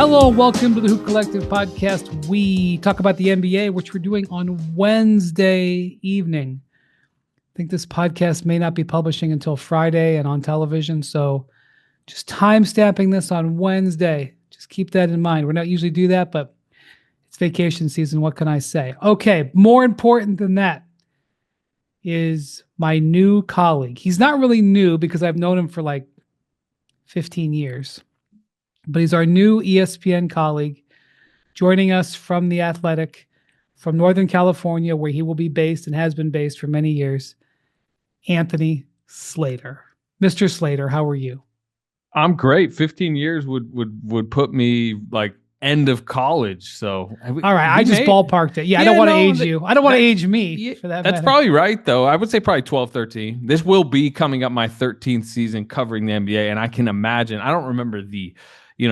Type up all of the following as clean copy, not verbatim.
Hello, welcome to the Hoop Collective podcast. We talk about the NBA, which we're doing on Wednesday evening. I think this podcast may not be publishing until Friday and on television, so just time stamping this on Wednesday. Just keep that in mind. We're not usually do that, but it's vacation season. What can I say? Okay, more important than that is my new colleague. He's not really new because I've known him for like 15 years. But he's our new ESPN colleague, joining us from The Athletic, from Northern California, where he will be based and has been based for many years, Anthony Slater. Mr. Slater, how are you? I'm great. 15 years would put me like end of college. So all right, I just ballparked it. I don't want to age you. I don't want to age me for that. That's matter. Probably right, though. I would say probably 12, 13. This will be coming up my 13th season covering the NBA, and I can imagine. I don't remember the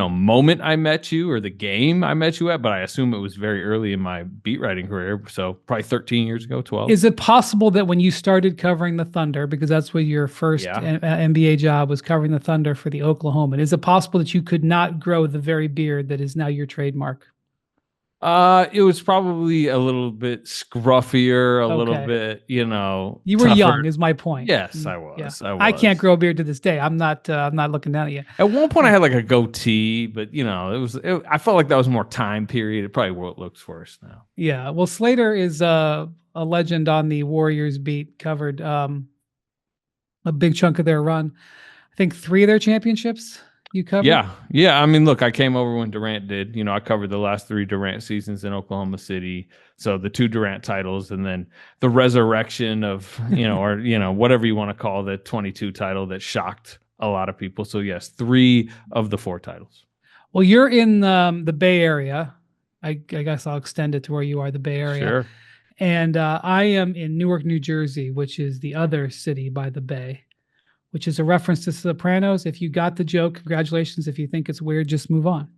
moment I met you or the game I met you at, but I assume it was very early in my beat writing career. So probably 13 years ago, 12. Is it possible that when you started covering the Thunder, because that's what your first NBA job was, covering the Thunder for the Oklahoman, is it possible that you could not grow the very beard that is now your trademark? It was probably a little bit scruffier, a little bit, You were tougher. Young, is my point. Yes, I was. Yeah. I can't grow a beard to this day. I'm not looking down at you. At one point, I had like a goatee, but I felt like that was more time period. It probably looks worse now. Yeah. Well, Slater is a legend on the Warriors beat. Covered a big chunk of their run. I think 3 of their championships. You covered? Yeah. I mean, look, I came over when Durant did. I covered the last 3 Durant seasons in Oklahoma City. So the 2 Durant titles, and then the resurrection of, or whatever you want to call the 22 title that shocked a lot of people. So yes, 3 of the 4 titles. Well, you're in the Bay Area. I guess I'll extend it to where you are, the Bay Area. Sure. And I am in Newark, New Jersey, which is the other city by the Bay, which is a reference to Sopranos. If you got the joke, congratulations. If you think it's weird, just move on.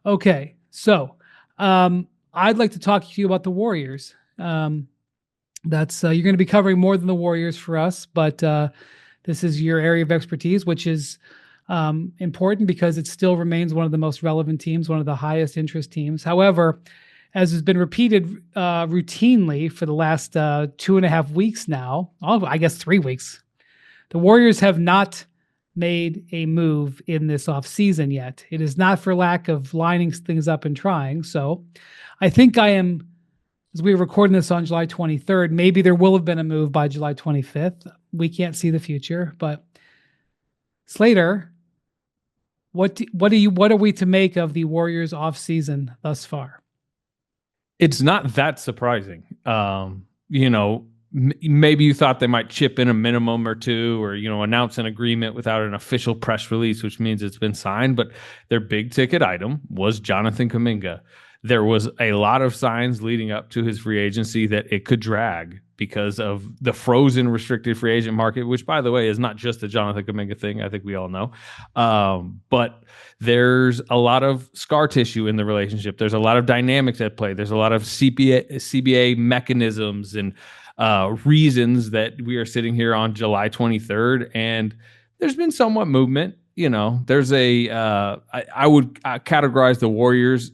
Okay, so I'd like to talk to you about the Warriors. That's you're going to be covering more than the Warriors for us, but this is your area of expertise, which is important because it still remains one of the most relevant teams, one of the highest interest teams. However, as has been repeated routinely for the last 2.5 weeks now, I guess 3 weeks, the Warriors have not made a move in this offseason yet. It is not for lack of lining things up and trying. So I think as we were recording this on July 23rd, maybe there will have been a move by July 25th. We can't see the future, but Slater, what are we to make of the Warriors offseason thus far? It's not that surprising. Maybe you thought they might chip in a minimum or 2 or, announce an agreement without an official press release, which means it's been signed. But their big ticket item was Jonathan Kuminga. There was a lot of signs leading up to his free agency that it could drag because of the frozen restricted free agent market, which, by the way, is not just a Jonathan Kuminga thing. I think we all know. But there's a lot of scar tissue in the relationship. There's a lot of dynamics at play. There's a lot of CBA mechanisms and reasons that we are sitting here on July 23rd, and there's been somewhat movement. There's I would categorize the Warriors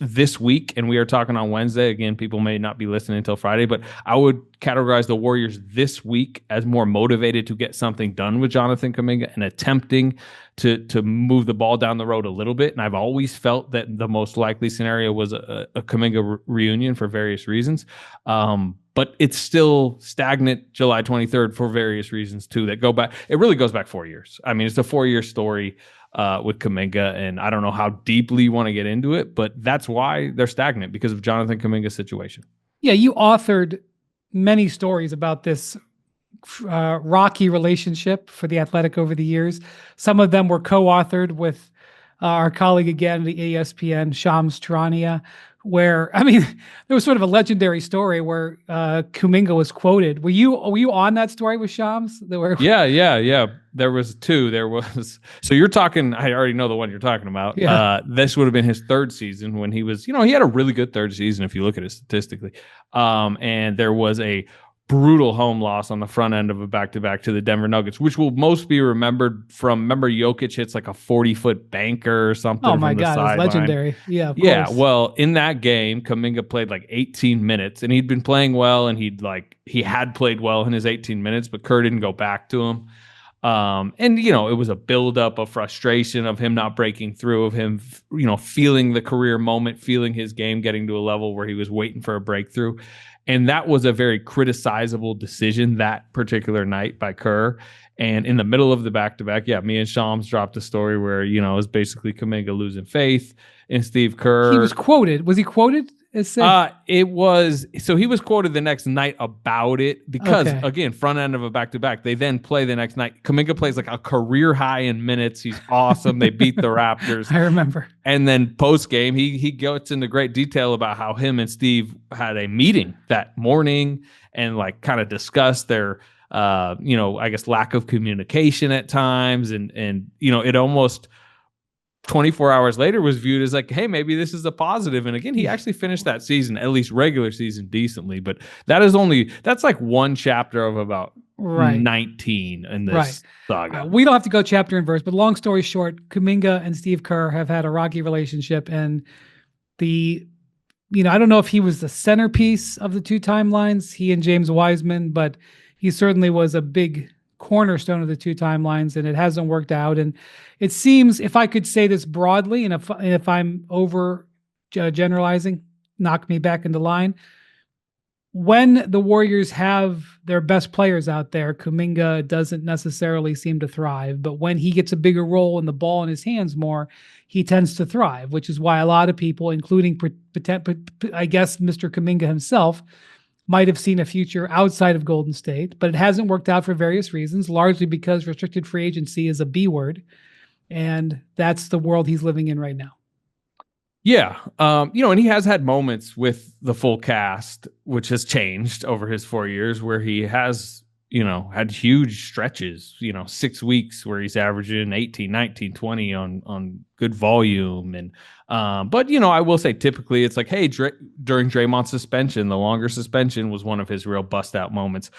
this week, and we are talking on Wednesday. Again, people may not be listening until Friday, but I would categorize the Warriors this week as more motivated to get something done with Jonathan Kuminga and attempting to move the ball down the road a little bit. And I've always felt that the most likely scenario was a Kuminga reunion for various reasons. But it's still stagnant July 23rd for various reasons too that go back. It really goes back 4 years. I mean, it's a 4-year story with Kuminga, and I don't know how deeply you want to get into it, but that's why they're stagnant, because of Jonathan Kuminga's situation. Yeah, you authored many stories about this rocky relationship for The Athletic over the years. Some of them were co-authored with our colleague again, the ESPN, Shams Charania, where, I mean, there was sort of a legendary story where Kuminga was quoted. Were you on that story with Shams? Yeah. There was 2. There was, so you're talking, I already know the one you're talking about. Yeah. This would have been his 3rd season when he was, he had a really good 3rd season if you look at it statistically. And there was a brutal home loss on the front end of a back-to-back to the Denver Nuggets, which will most be remembered from, remember Jokic hits like a 40-foot banker or Oh something my from the God, it was sideline. legendary. Yeah, of Yeah, course. well, in that game, Kuminga played like 18 minutes, and he'd been playing well, and he had played well in his 18 minutes, but Kerr didn't go back to him. And it was a buildup of frustration of him not breaking through, of him, feeling the career moment, feeling his game getting to a level where he was waiting for a breakthrough. And that was a very criticizable decision that particular night by Kerr. And in the middle of the back-to-back, yeah, me and Shams dropped a story where, it was basically Kuminga losing faith in Steve He was Kerr. quoted. Was he quoted as saying? He was quoted the next night about it because, Okay, again, front end of a back-to-back, they then play the next night. Kuminga plays like a career high in minutes. He's awesome. They beat the Raptors. I remember. And then post-game, he gets into great detail about how him and Steve had a meeting that morning and like kind of discussed their I guess lack of communication at times. And it almost 24 hours later was viewed as like, hey, maybe this is a positive. And again, he actually finished that season, at least regular season, decently. But that's like one chapter of about Right. 19 in this Right. saga. We don't have to go chapter and verse, but long story short, Kuminga and Steve Kerr have had a rocky relationship. And I don't know if he was the centerpiece of the two timelines, he and James Wiseman, but he certainly was a big cornerstone of the two timelines, and it hasn't worked out. And it seems, if I could say this broadly, and if I'm over generalizing, knock me back into line. When the Warriors have their best players out there, Kuminga doesn't necessarily seem to thrive. But when he gets a bigger role and the ball in his hands more, he tends to thrive, which is why a lot of people, including, I guess, Mr. Kuminga himself, might have seen a future outside of Golden State, but it hasn't worked out for various reasons, largely because restricted free agency is a B word. And that's the world he's living in right now. Yeah. And he has had moments with the full cast, which has changed over his 4 years, where he has, had huge stretches, 6 weeks where he's averaging 18, 19, 20 on good volume. And, but I will say typically it's like, hey, during Draymond's suspension, the longer suspension was one of his real bust out moments.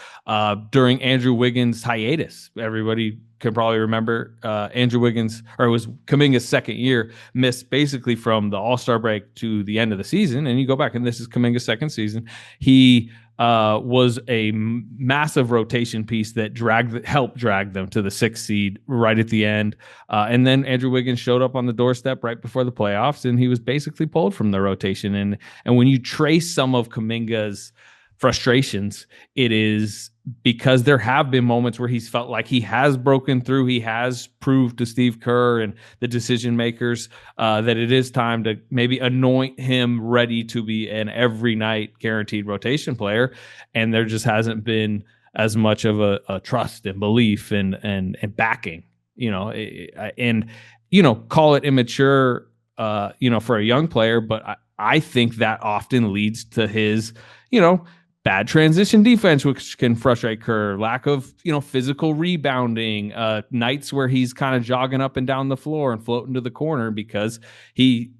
During Andrew Wiggins' hiatus, everybody can probably remember Andrew Wiggins, or it was Kuminga's second year, missed basically from the All-Star break to the end of the season. And you go back, and this is Kuminga's second season. He was a massive rotation piece that helped drag them to the 6th seed right at the end. And then Andrew Wiggins showed up on the doorstep right before the playoffs, and he was basically pulled from the rotation. And when you trace some of Kuminga's frustrations, it is because there have been moments where he's felt like he has broken through. He has proved to Steve Kerr and the decision makers that it is time to maybe anoint him ready to be an every night guaranteed rotation player. And there just hasn't been as much of a trust and belief and backing, and, call it immature, for a young player. But I think that often leads to his, bad transition defense, which can frustrate Kerr, lack of, physical rebounding, nights where he's kind of jogging up and down the floor and floating to the corner because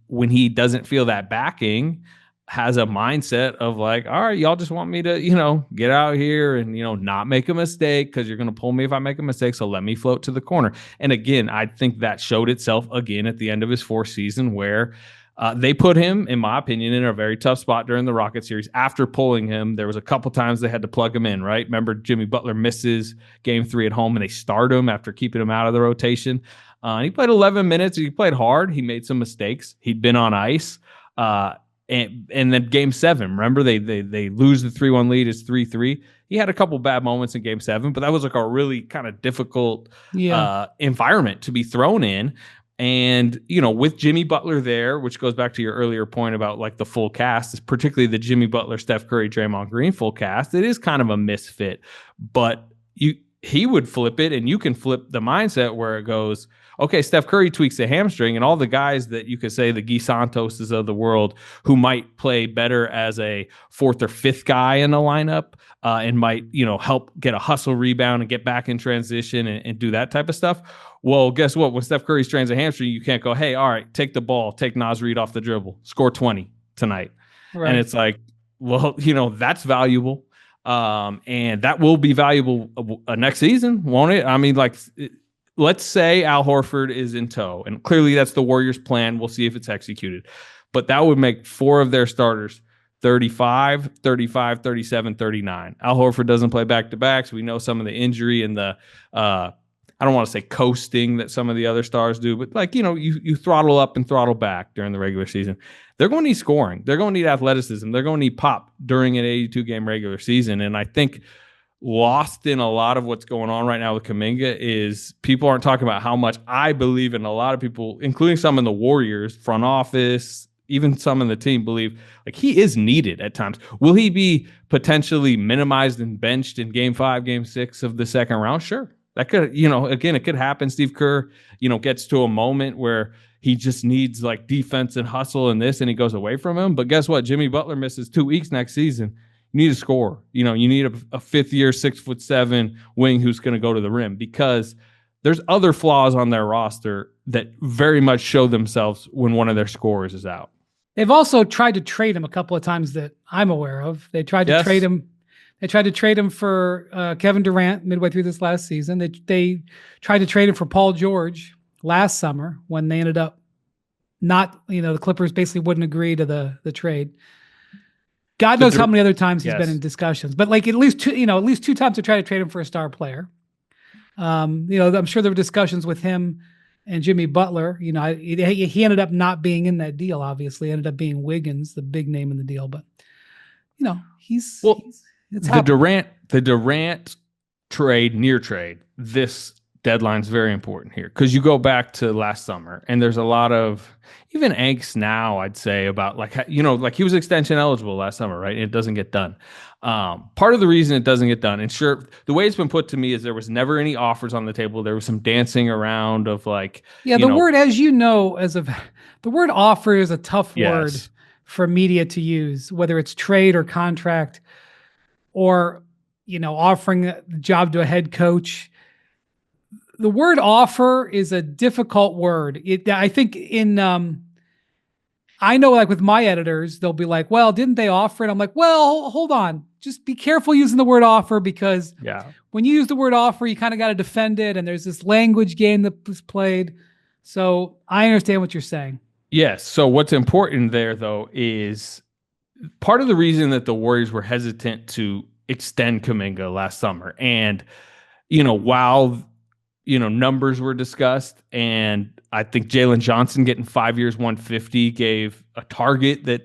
when he doesn't feel that backing, has a mindset of like, all right, y'all just want me to, get out here and, not make a mistake because you're going to pull me if I make a mistake. So let me float to the corner. And again, I think that showed itself again at the end of his 4th season where they put him, in my opinion, in a very tough spot during the Rocket series. After pulling him, there was a couple times they had to plug him in, right? Remember, Jimmy Butler misses game 3 at home, and they start him after keeping him out of the rotation. He played 11 minutes. He played hard. He made some mistakes. He'd been on ice. And then game 7, remember, they lose the 3-1 lead. It's 3-3. He had a couple bad moments in game 7, but that was like a really kind of difficult environment to be thrown in. And, with Jimmy Butler there, which goes back to your earlier point about like the full cast, is particularly the Jimmy Butler, Steph Curry, Draymond Green full cast, it is kind of a misfit. But he would flip it, and you can flip the mindset where it goes, okay, Steph Curry tweaks the hamstring, and all the guys that you could say the Guy Santoses of the world who might play better as a 4th or 5th guy in the lineup and might, help get a hustle rebound and get back in transition and do that type of stuff. Well, guess what? When Steph Curry strains a hamstring, you can't go, hey, all right, take the ball, take Naz Reid off the dribble, score 20 tonight. Right. And it's like, well, that's valuable. And that will be valuable next season, won't it? I mean, let's say Al Horford is in tow, and clearly that's the Warriors' plan. We'll see if it's executed. But that would make 4 of their starters 35, 35, 37, 39. Al Horford doesn't play back-to-backs. We know some of the injury and the I don't want to say coasting that some of the other stars do, but you throttle up and throttle back during the regular season. They're going to need scoring. They're going to need athleticism. They're going to need pop during an 82-game regular season. And I think lost in a lot of what's going on right now with Kuminga is people aren't talking about how much I believe in a lot of people, including some in the Warriors, front office, even some in the team believe he is needed at times. Will he be potentially minimized and benched in game 5, game 6 of the second round? Sure. That could, again, it could happen. Steve Kerr, gets to a moment where he just needs defense and hustle and this, and he goes away from him. But guess what? Jimmy Butler misses 2 weeks next season. You need a scorer. You need a 5th-year, 6'7" wing who's going to go to the rim, because there's other flaws on their roster that very much show themselves when one of their scorers is out. They've also tried to trade him a couple of times that I'm aware of. They tried to trade him. They tried to trade him for Kevin Durant midway through this last season. They tried to trade him for Paul George last summer when they ended up not, the Clippers basically wouldn't agree to the trade. God knows how many other times he's been in discussions, but at least two times they tried to trade him for a star player. I'm sure there were discussions with him and Jimmy Butler. He ended up not being in that deal. Obviously, ended up being Wiggins, the big name in the deal. But the Durant trade, this deadline's very important here, because you go back to last summer and there's a lot of even angst now, I'd say, about he was extension eligible last summer, right? And it doesn't get done. Part of the reason it doesn't get done, and sure, the way it's been put to me is there was never any offers on the table. There was some dancing around of word, as the word offer is a tough word for media to use, whether it's trade or contract or, offering the job to a head coach. The word offer is a difficult word. I think I know with my editors, they'll be like, well, didn't they offer it? I'm like, well, hold on. Just be careful using the word offer, because when you use the word offer, you kind of got to defend it. And there's this language game that was played. So I understand what you're saying. Yes. So what's important there, though, is part of the reason that the Warriors were hesitant to extend Kuminga last summer. And, while numbers were discussed, and I think Jalen Johnson getting 5 years, 150 gave a target that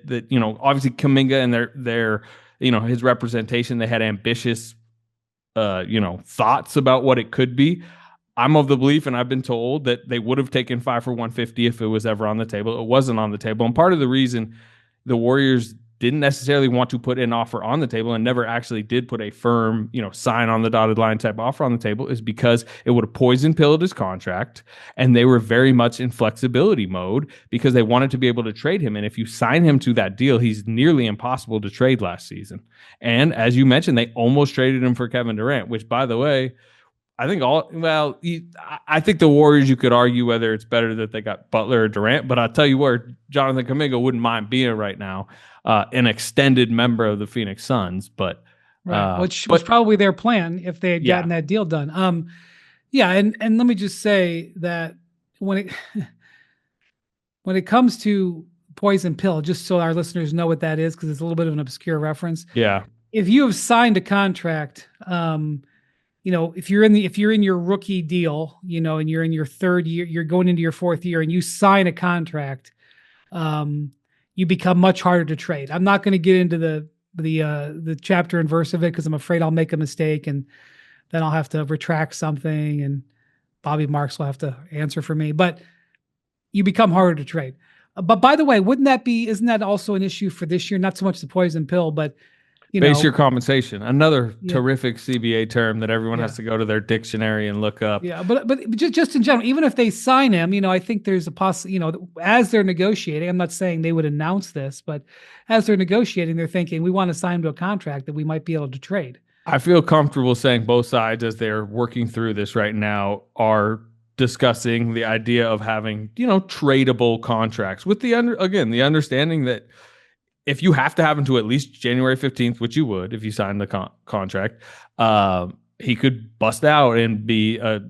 obviously Kuminga and their his representation, they had ambitious thoughts about what it could be. I'm of the belief, and I've been told, that they would have taken 5 for 150 if it was ever on the table. It wasn't on the table, and part of the reason the Warriors didn't necessarily want to put an offer on the table and never actually did put a firm, sign on the dotted line type offer on the table is because it would have poison pilled his contract. And they were very much in flexibility mode because they wanted to be able to trade him. And if you sign him to that deal, he's nearly impossible to trade last season. And as you mentioned, they almost traded him for Kevin Durant, which, by the way, I think I think the Warriors, you could argue whether it's better that they got Butler or Durant, but I'll tell you where Jonathan Kuminga wouldn't mind being right now, an extended member of the Phoenix Suns, which was probably their plan if they had gotten that deal done. And let me just say that when it comes to poison pill, just so our listeners know what that is, because it's a little bit of an obscure reference. Yeah. If you have signed a contract, if you're in your rookie deal, and you're in your 3rd year, you're going into your 4th year, and you sign a contract, you become much harder to trade. I'm not going to get into the chapter and verse of it, because I'm afraid I'll make a mistake and then I'll have to retract something, and Bobby Marks will have to answer for me. But you become harder to trade. But by the way, isn't that also an issue for this year? Not so much the poison pill, but base year compensation, another terrific CBA term that everyone has to go to their dictionary and look up. Yeah, but just in general, even if they sign him, I think there's a as they're negotiating, I'm not saying they would announce this, but as they're negotiating, they're thinking, we want to sign him to a contract that we might be able to trade. I feel comfortable saying both sides, as they're working through this right now, are discussing the idea of having, tradable contracts with the understanding that if you have to have him to at least January 15th, which you would if you signed the contract, he could bust out and be a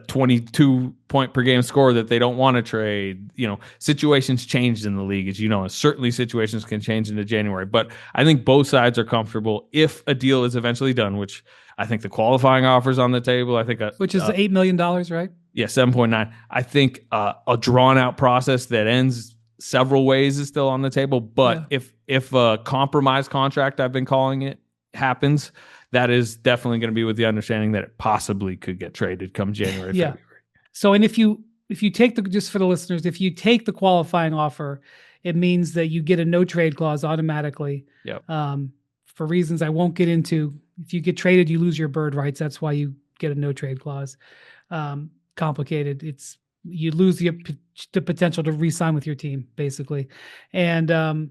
22 point per game scorer that they don't want to trade. Situations changed in the league, as you know, and certainly situations can change into January. But I think both sides are comfortable if a deal is eventually done, which I think the qualifying offers on the table. I think which is $8 million, right? Yeah, 7.9. I think a drawn out process that ends several ways is still on the table. But if a compromise contract, I've been calling it, happens, that is definitely going to be with the understanding that it possibly could get traded come January, February. So, and if you take just for the listeners, if you take the qualifying offer, it means that you get a no trade clause automatically. Yep. For reasons I won't get into. If you get traded, you lose your bird rights. That's why you get a no trade clause. Complicated. You lose the potential to re-sign with your team, basically, and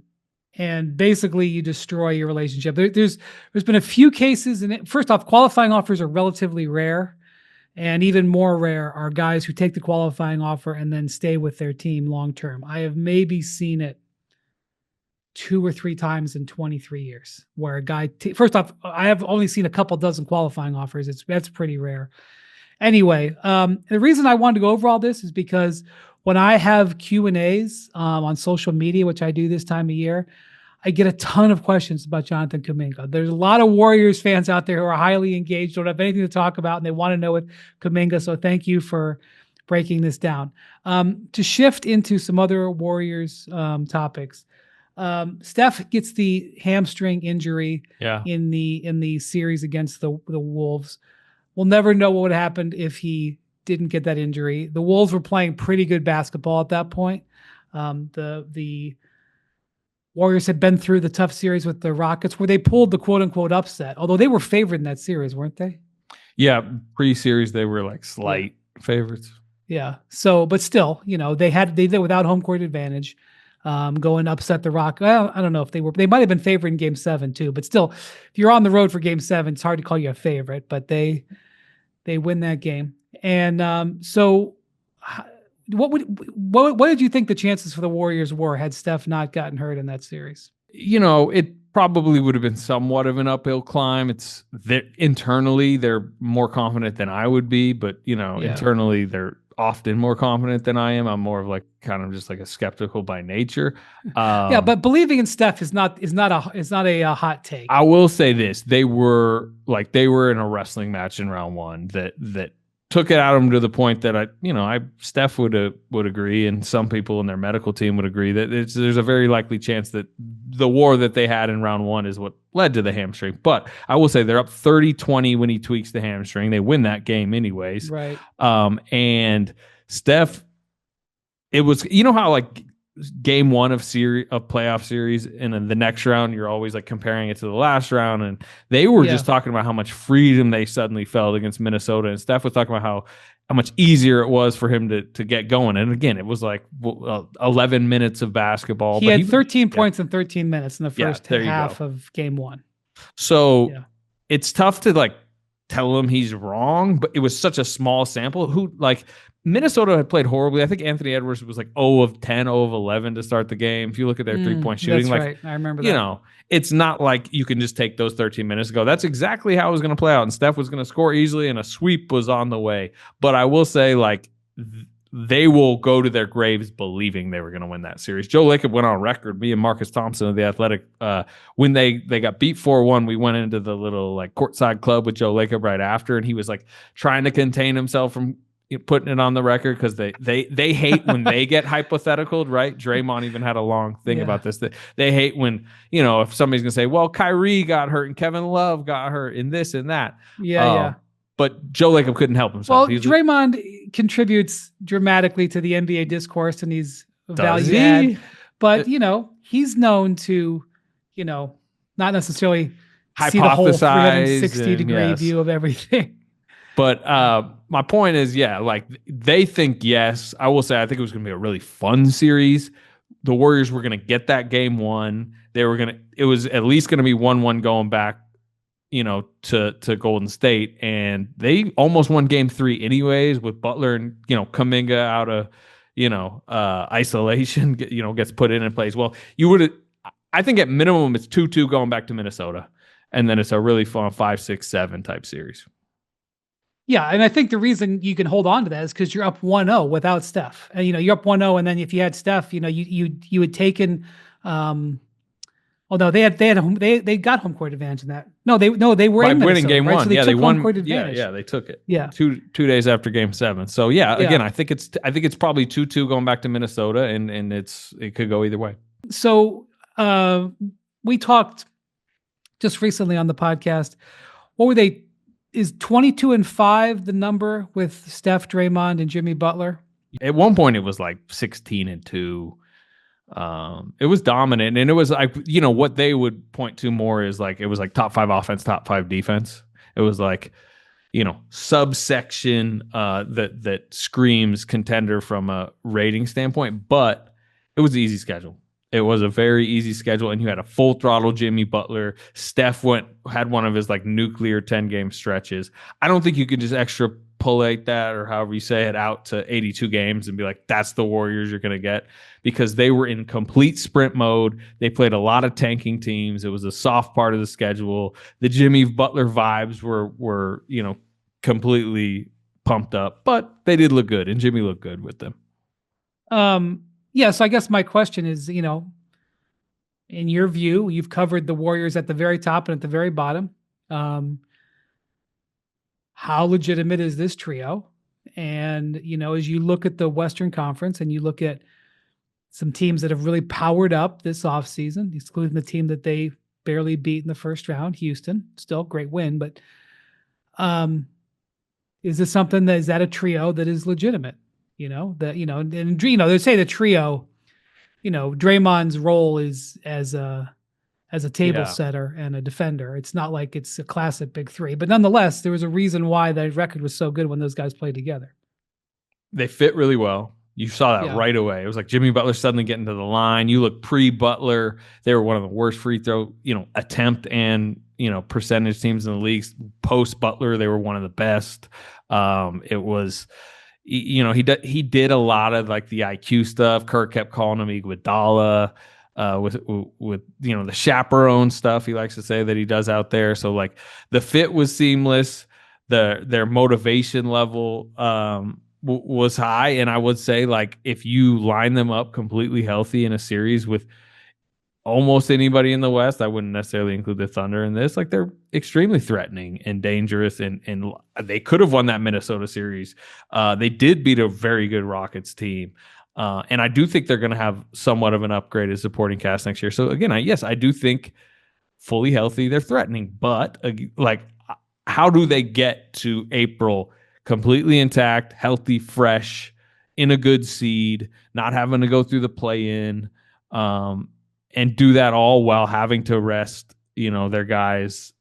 basically you destroy your relationship. There's been a few cases, and first off, qualifying offers are relatively rare, and even more rare are guys who take the qualifying offer and then stay with their team long term. I have maybe seen it 2 or 3 times in 23 years where a guy. First off, I have only seen a couple dozen qualifying offers. That's pretty rare. Anyway, the reason I wanted to go over all this is because when I have Q&As on social media, which I do this time of year, I get a ton of questions about Jonathan Kuminga. There's a lot of Warriors fans out there who are highly engaged, don't have anything to talk about, and they want to know with Kuminga. So thank you for breaking this down. To shift into some other Warriors topics, Steph gets the hamstring injury in the series against the Wolves. We'll never know what would have happened if he didn't get that injury. The Wolves were playing pretty good basketball at that point. The Warriors had been through the tough series with the Rockets where they pulled the quote unquote upset, although they were favored in that series, weren't they? Yeah. Pre-series, they were like slight favorites. Yeah. So, but still, they did without home court advantage, going upset the Rock. Well, I don't know if they might have been favored in game 7 too, but still, if you're on the road for game 7, it's hard to call you a favorite, but they win that game. And so what did you think the chances for the Warriors were had Steph not gotten hurt in that series? It probably would have been somewhat of an uphill climb. Internally, they're more confident than I would be, but internally they're often more confident than I am. I'm more of like kind of just like a skeptical by nature. But believing in Steph is not a hot take. I will say this: they were in a wrestling match in round 1 that took it out of them to the point that Steph would agree, and some people in their medical team would agree that there's a very likely chance that the war that they had in round 1 is what led to the hamstring. But I will say they're up 30-20 when he tweaks the hamstring. They win that game anyways. Right. And Steph, it was, how like game 1 of playoff series, and then the next round you're always like comparing it to the last round, and they were just talking about how much freedom they suddenly felt against Minnesota, and Steph was talking about how much easier it was for him to get going. And again, it was like 11 minutes of basketball. He had 13 points in 13 minutes in the first half of game 1. So it's tough to like tell him he's wrong, but it was such a small sample. Minnesota had played horribly. I think Anthony Edwards was like 0 of 10, 0 of 11 to start the game. If you look at their 3-point shooting, that's right. I remember that. It's not like you can just take those 13 minutes and go, that's exactly how it was going to play out. And Steph was going to score easily, and a sweep was on the way. But I will say, they will go to their graves believing they were going to win that series. Joe Lacob went on record, me and Marcus Thompson of The Athletic, when they got beat 4-1, we went into the little like courtside club with Joe Lacob right after, and he was like trying to contain himself from putting it on the record because they hate when they get hypothetical, right? Draymond even had a long thing about this. That they hate when, if somebody's gonna say, well, Kyrie got hurt and Kevin Love got hurt in this and that. But Joe Lacob couldn't help himself. Well, Draymond contributes dramatically to the NBA discourse, and he's a value add. But he's known to, not necessarily see the whole 360-degree view of everything. But my point is, they think yes. I will say I think it was going to be a really fun series. The Warriors were going to get that game 1. It was at least going to be 1-1 going back, to Golden State, and they almost won game 3 anyways with Butler and Kuminga out of isolation, gets put in and plays well. I think at minimum it's 2-2 going back to Minnesota, and then it's a really fun 5-6-7 type series. Yeah, and I think the reason you can hold on to that is because you're up 1-0 without Steph. And you're up 1-0, and then if you had Steph, you had taken oh no, they got home court advantage in that. No, they were By in winning Minnesota, game right? one. So they Yeah, took they home won. court advantage. Yeah, they took it. Yeah. Two days after game 7. So yeah, Yeah. again, I think it's probably 2-2 going back to Minnesota, and it could go either way. So we talked just recently on the podcast. What were they? Is 22-5 the number with Steph, Draymond, and Jimmy Butler? At one point, it was like 16-2. It was dominant, and it was like, what they would point to more is like it was like top 5 offense, top 5 defense. It was like, subsection that screams contender from a rating standpoint, but it was an easy schedule. It was a very easy schedule, and you had a full throttle Jimmy Butler. Steph had one of his like nuclear 10-game stretches. I don't think you can just extrapolate that, or however you say it, out to 82 games and be like, that's the Warriors you're going to get, because they were in complete sprint mode. They played a lot of tanking teams. It was a soft part of the schedule. The Jimmy Butler vibes were completely pumped up, but they did look good, and Jimmy looked good with them. Yeah, so I guess my question is, in your view, you've covered the Warriors at the very top and at the very bottom. How legitimate is this trio? And, as you look at the Western Conference and you look at some teams that have really powered up this offseason, excluding the team that they barely beat in the first round, Houston, still a great win, but is this something is that a trio that is legitimate? They say the trio, Draymond's role is as a table setter and a defender. It's not like it's a classic big three, but nonetheless, there was a reason why the record was so good when those guys played together. They fit really well. You saw that right away. It was like Jimmy Butler suddenly getting to the line. You look pre-Butler, they were one of the worst free throw, attempt and, percentage teams in the league. Post-Butler, they were one of the best. It was, he did a lot of like the IQ stuff. Kirk kept calling him Iguodala, with the chaperone stuff he likes to say that he does out there. So like the fit was seamless. Their motivation level was high, and I would say like if you line them up completely healthy in a series with almost anybody in the West, I wouldn't necessarily include the Thunder in this. Like they're extremely threatening and dangerous, and they could have won that Minnesota series. They did beat a very good Rockets team. And I do think they're going to have somewhat of an upgraded supporting cast next year. So again, I do think fully healthy, they're threatening, but how do they get to April completely intact, healthy, fresh, in a good seed, not having to go through the play-in, and do that all while having to rest, their guys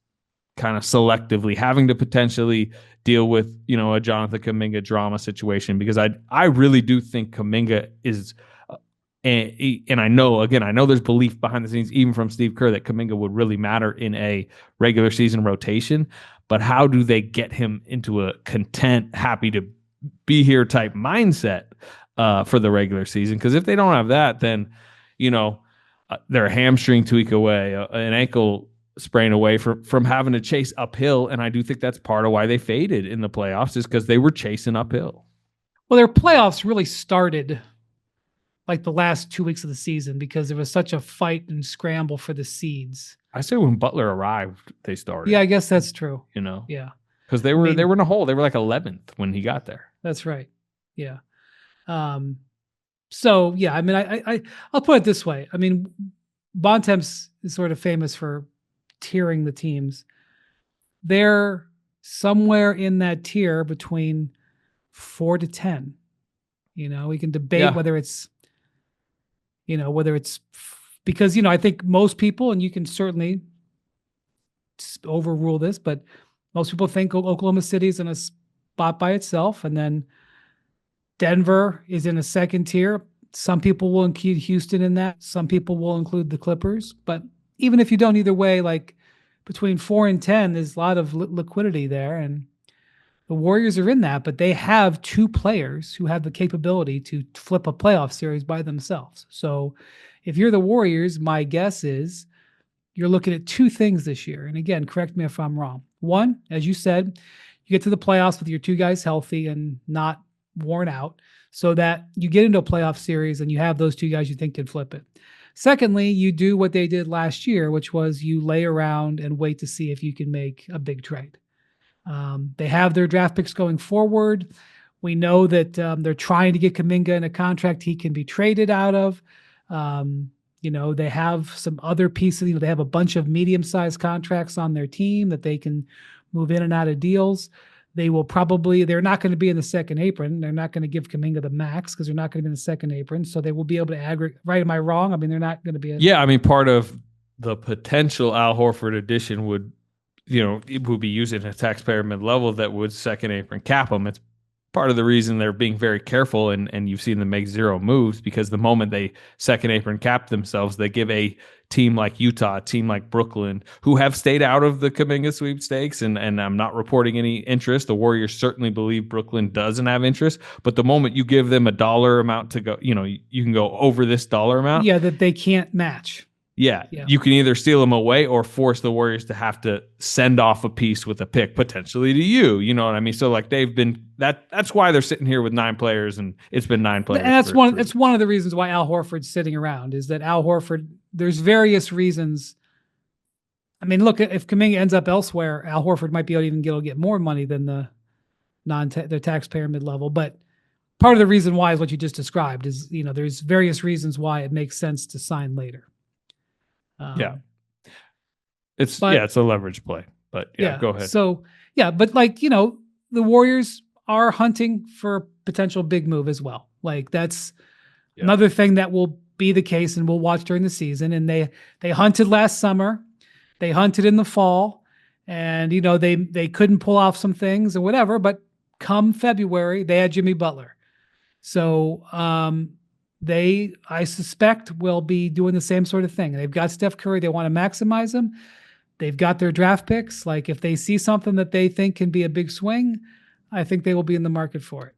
kind of selectively, having to potentially deal with, a Jonathan Kuminga drama situation, because I really do think Kuminga is, and I know there's belief behind the scenes, even from Steve Kerr, that Kuminga would really matter in a regular season rotation. But how do they get him into a content, happy to be here type mindset for the regular season? Because if they don't have that, then, they're a hamstring tweak away, an ankle sprain away from having to chase uphill. And I do think that's part of why they faded in the playoffs, is because they were chasing uphill. Well, their playoffs really started like the last 2 weeks of the season because there was such a fight and scramble for the seeds. I say when Butler arrived, they started. Yeah, I guess that's true. Yeah, because they were in a hole. They were like 11th when he got there. That's right. Yeah. So yeah, I'll put it this way. Bontemps is sort of famous for tiering the teams. They're somewhere in that tier between 4 to 10. We can debate whether it's because, I think most people, and you can certainly overrule this, but most people think Oklahoma City is in a spot by itself. And then Denver is in a second tier. Some people will include Houston in that. Some people will include the Clippers. But even if you don't, either way, like between 4 and 10, there's a lot of liquidity there. And the Warriors are in that, but they have 2 players who have the capability to flip a playoff series by themselves. So If you're the Warriors, my guess is you're looking at two things this year. And again, correct me if I'm wrong. One, as you said, you get to the playoffs with your two guys healthy and not worn out, so that you get into a playoff series and you have those two guys you think can flip it. Secondly, you do what they did last year, which was you lay around and wait to see if you can make a big trade. They have their draft picks going forward. We know that they're trying to get Kuminga in a contract he can be traded out of. They have some other pieces. They have a bunch of medium-sized contracts on their team that they can move in and out of deals. They're not going to be in the second apron. They're not going to give Kuminga the max because they're not going to be in the second apron. So they will be able to aggregate. Right? Am I wrong? I mean, they're not going to be. Part of the potential Al Horford addition would, it would be using a taxpayer mid-level that would second apron cap them. It's part of the reason they're being very careful, and you've seen them make zero moves, because the moment they second apron cap themselves, they give a team like Utah, a team like Brooklyn, who have stayed out of the Kuminga sweepstakes, and I'm not reporting any interest. The Warriors certainly believe Brooklyn doesn't have interest, but the moment you give them a dollar amount to go, you can go over this dollar amount. Yeah, that they can't match. Yeah, you can either steal them away or force the Warriors to have to send off a piece with a pick potentially to you. You know what I mean? So like they've been that's why they're sitting here with 9 players, and it's been 9 players. And it's one of the reasons why Al Horford's sitting around, is that Al Horford, there's various reasons. I mean, look, if Kuminga ends up elsewhere, Al Horford might be able to get more money than the taxpayer mid-level. But part of the reason why is what you just described, is there's various reasons why it makes sense to sign later. It's a leverage play, but go ahead. So but the Warriors are hunting for a potential big move as well. Like that's another thing that will be the case, and we'll watch during the season. And they hunted last summer, they hunted in the fall, and they couldn't pull off some things or whatever. But come February, they had Jimmy Butler, so I suspect, will be doing the same sort of thing. They've got Steph Curry. They want to maximize him. They've got their draft picks. Like if they see something that they think can be a big swing, I think they will be in the market for it.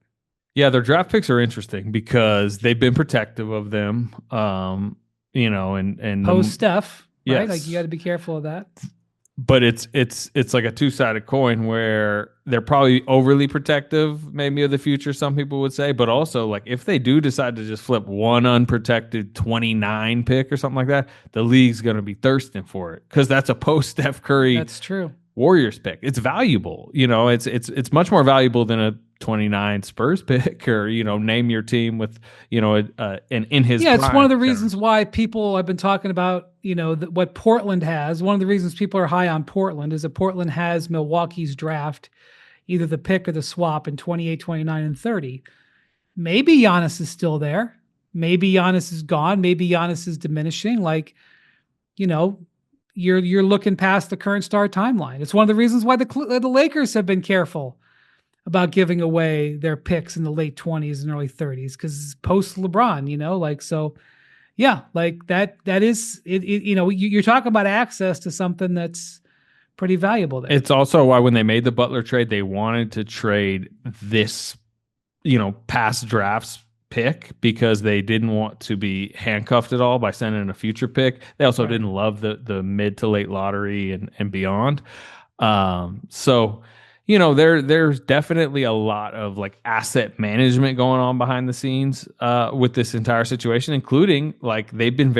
Yeah, their draft picks are interesting because they've been protective of them. And post Steph, right? Yes. Like you got to be careful of that. But it's like a two-sided coin, where they're probably overly protective, maybe, of the future, some people would say. But also, like, if they do decide to just flip one unprotected 29 pick or something like that, the league's going to be thirsting for it, because that's a post Steph Curry. That's true. Warriors pick. It's valuable. It's much more valuable than a 29 Spurs pick, or name your team with and in his it's one of the reasons why people have been talking about what Portland has. One of the reasons people are high on Portland is that Portland has Milwaukee's draft, either the pick or the swap, in 28, 29, and 30. Maybe Giannis is still there. Maybe Giannis is gone. Maybe Giannis is diminishing. Like, you're looking past the current star timeline. It's one of the reasons why the Lakers have been careful about giving away their picks in the late 20s and early 30s, because post LeBron, that is it. You're talking about access to something that's pretty valuable there. It's also why when they made the Butler trade, they wanted to trade this, past drafts pick, because they didn't want to be handcuffed at all by sending a future pick. They also didn't love the mid to late lottery and beyond. There's definitely a lot of like asset management going on behind the scenes with this entire situation, including like they've been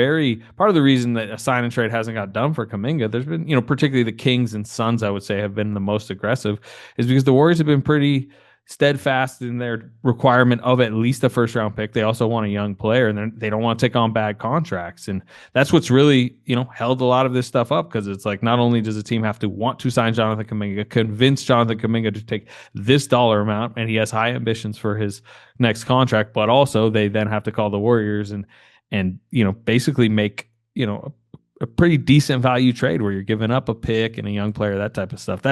part of the reason that a sign and trade hasn't got done for Kuminga. There's been, particularly the Kings and Suns, I would say, have been the most aggressive, is because the Warriors have been pretty steadfast in their requirement of at least a first round pick. They also want a young player, and they don't want to take on bad contracts. And that's what's really, held a lot of this stuff up, because it's like, not only does the team have to want to sign Jonathan Kuminga, convince Jonathan Kuminga to take this dollar amount, and he has high ambitions for his next contract, but also they then have to call the Warriors and basically make, a pretty decent value trade where you're giving up a pick and a young player, that type of stuff.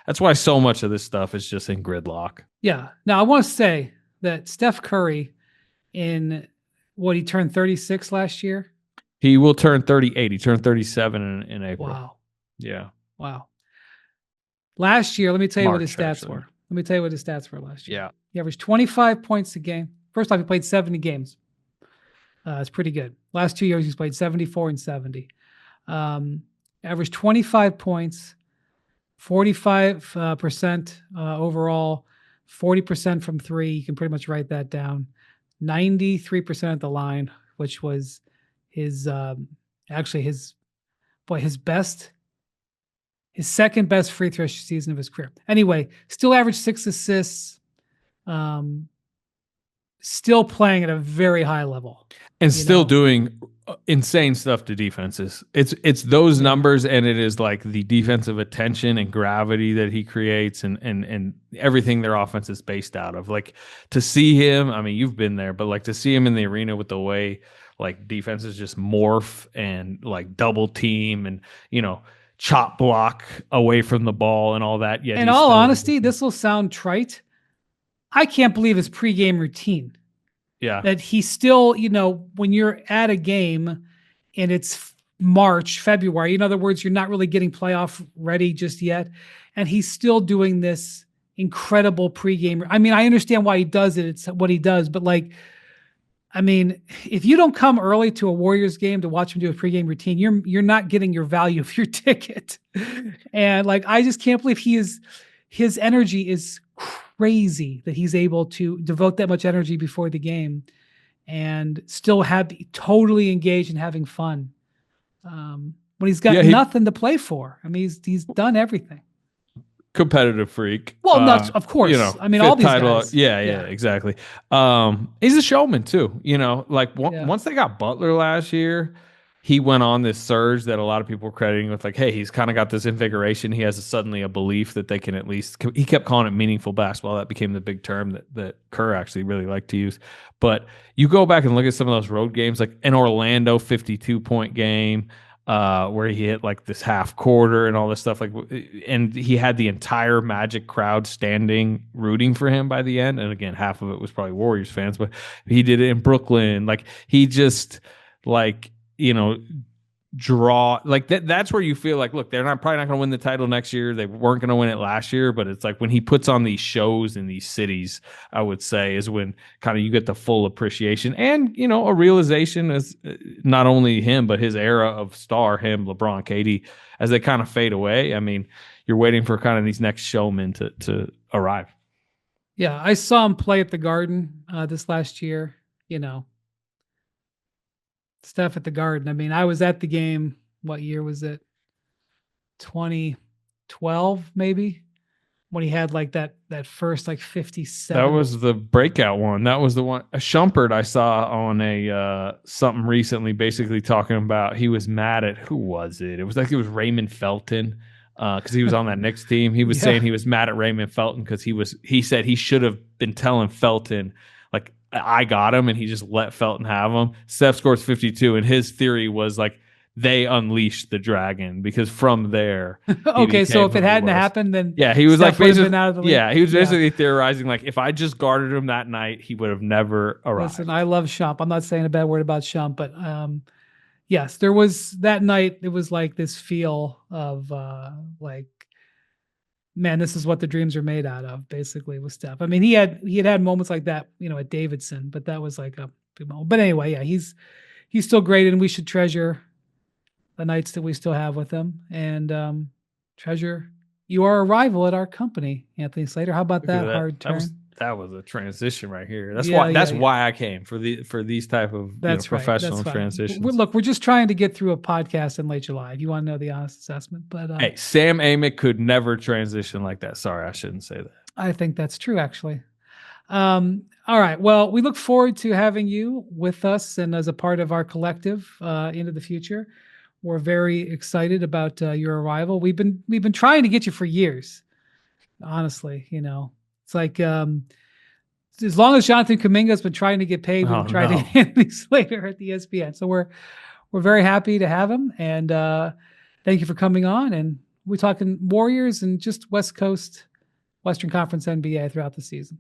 That's why so much of this stuff is just in gridlock. Yeah. Now, I want to say that Steph Curry, he turned 36 last year? He will turn 38. He turned 37 in April. Wow. Yeah. Wow. Last year, let me tell you what his stats actually. were. Let me tell you what his stats were last year. Yeah. He averaged 25 points a game. First off, he played 70 games. It's pretty good. Last 2 years, he's played 74 and 70. Um, Averaged 25 points, 45% overall, 40% from three. You can pretty much write that down. 93% at the line, which was his actually his second best free throw season of his career. Anyway, still averaged 6 assists. Um, Still playing at a very high level and still doing insane stuff to defenses. It's those numbers, and it is like the defensive attention and gravity that he creates, and everything their offense is based out of. Like, to see him, I mean, you've been there, but like to see him in the arena with the way like defenses just morph and like double team and chop block away from the ball and all that. Yeah. In all honesty, this will sound trite. I can't believe his pregame routine. Yeah. That he still, when you're at a game and it's March, February, in other words, you're not really getting playoff ready just yet. And he's still doing this incredible pregame. I mean, I understand why he does it. It's what he does. But if you don't come early to a Warriors game to watch him do a pregame routine, you're not getting your value of your ticket. And I just can't believe his energy is crazy that he's able to devote that much energy before the game and still have totally engaged and having fun. When he's got nothing to play for. I mean, he's done everything. Competitive freak. Well, nuts, of course. I mean, all these guys. Yeah, exactly. He's a showman too. Once they got Butler last year, he went on this surge that a lot of people were crediting with, like, hey, he's kind of got this invigoration. He has suddenly a belief that they can at least. He kept calling it meaningful basketball. That became the big term that Kerr actually really liked to use. But you go back and look at some of those road games, like an Orlando 52-point game. Where he hit like this half quarter and all this stuff, and he had the entire Magic crowd standing rooting for him by the end. And again, half of it was probably Warriors fans, but he did it in Brooklyn. Like, he just draw like that. That's where you feel like, look, they're probably not going to win the title next year. They weren't going to win it last year, but it's like when he puts on these shows in these cities, I would say, is when kind of you get the full appreciation and a realization as not only him but his era of star, him, LeBron, KD, as they kind of fade away. I mean, you're waiting for kind of these next showmen to arrive. Yeah, I saw him play at the Garden this last year. Steph at the Garden. I mean, I was at the game. What year was it? 2012, maybe, when he had like that first 57. That was the breakout one. That was the one. A Shumpert I saw on a something recently, basically talking about he was mad at, who was it? It was Raymond Felton, because he was on that Knicks team. He was saying he was mad at Raymond Felton because he said he should have been telling Felton, like, I got him, and he just let Felton have him. Steph scores 52, and his theory was like they unleashed the dragon, because from there. Okay, so if it hadn't happened, then he was Steph like basically been out of the league. Yeah, he was basically theorizing like if I just guarded him that night, he would have never arrived. Listen, I love Shump. I'm not saying a bad word about Shump, but yes, there was that night. It was like this feel of man, this is what the dreams are made out of, basically, with Steph. I mean, he had moments like that, at Davidson, but that was like a big moment. But anyway, yeah, he's still great, and we should treasure the nights that we still have with him, and treasure your arrival at our company, Anthony Slater. How about that hard turn? That was a transition right here. That's why I came for these type of professional transitions. We're just trying to get through a podcast in late July, if you want to know the honest assessment. But hey, Sam Amick could never transition like that. Sorry, I shouldn't say that. I think that's true, actually. All right. Well, we look forward to having you with us and as a part of our collective into the future. We're very excited about your arrival. We've been trying to get you for years, honestly. It's like as long as Jonathan Kuminga has been trying to get paid, we've been trying to get Anthony Slater at the ESPN. So we're very happy to have him, and thank you for coming on. And we're talking Warriors and just West Coast, Western Conference NBA throughout the season.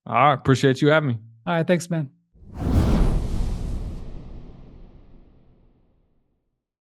All right, appreciate you having me. All right, thanks, man.